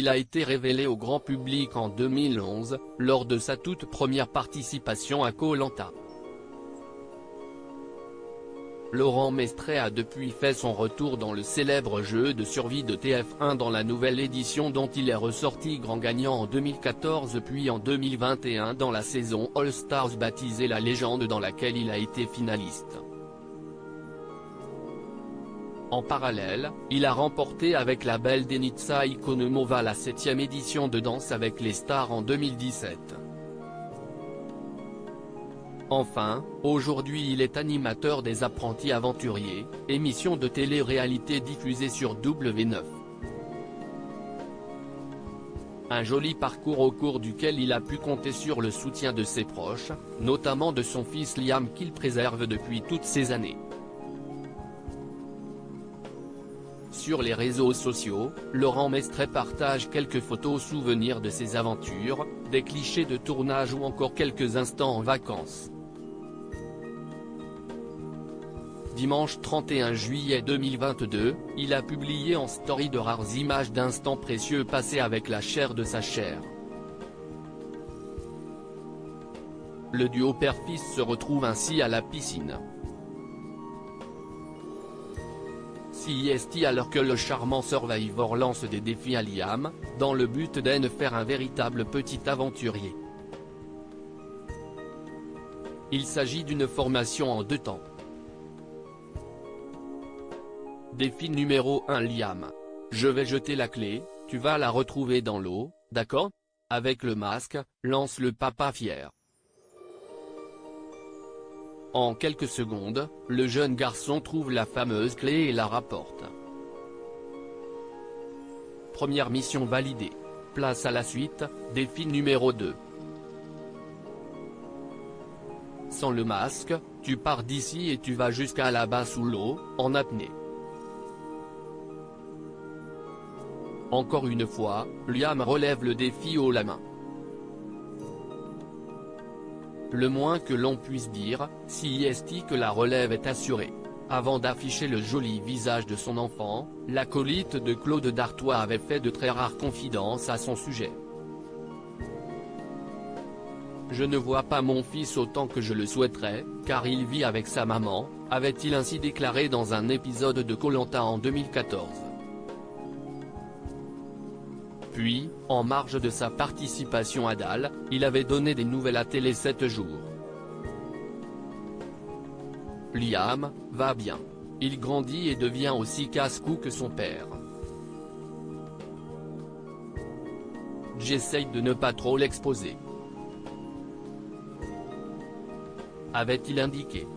Il a été révélé au grand public en 2011, lors de sa toute première participation à Koh-Lanta. Laurent Mestret a depuis fait son retour dans le célèbre jeu de survie de TF1 dans la nouvelle édition dont il est ressorti grand gagnant en 2014 puis en 2021 dans la saison All Stars baptisée La Légende dans laquelle il a été finaliste. En parallèle, il a remporté avec la belle Denitsa Ikonomova la 7e édition de Danse avec les stars en 2017. Enfin, aujourd'hui il est animateur des Apprentis Aventuriers, émission de télé-réalité diffusée sur W9. Un joli parcours au cours duquel il a pu compter sur le soutien de ses proches, notamment de son fils Liam qu'il préserve depuis toutes ces années. Sur les réseaux sociaux, Laurent Mestret partage quelques photos souvenirs de ses aventures, des clichés de tournage ou encore quelques instants en vacances. Dimanche 31 juillet 2022, il a publié en story de rares images d'instants précieux passés avec la chair de sa chair. Le duo père-fils se retrouve ainsi à la piscine. CIST alors que le charmant Survivor lance des défis à Liam, dans le but d'en faire un véritable petit aventurier. Il s'agit d'une formation en 2 temps. Défi numéro 1 Liam. Je vais jeter la clé, tu vas la retrouver dans l'eau, d'accord? Avec le masque, lance le papa fier. En quelques secondes, le jeune garçon trouve la fameuse clé et la rapporte. Première mission validée. Place à la suite, défi numéro 2. Sans le masque, tu pars d'ici et tu vas jusqu'à là-bas sous l'eau, en apnée. Encore une fois, Liam relève le défi haut la main. Le moins que l'on puisse dire, CIST que la relève est assurée. Avant d'afficher le joli visage de son enfant, l'acolyte de Claude Dartois avait fait de très rares confidences à son sujet. Je ne vois pas mon fils autant que je le souhaiterais, car il vit avec sa maman, avait-il ainsi déclaré dans un épisode de Koh-Lanta en 2014. Puis, en marge de sa participation à DAL, il avait donné des nouvelles à Télé 7 jours. Liam va bien. Il grandit et devient aussi casse-cou que son père. J'essaye de ne pas trop l'exposer, avait-il indiqué.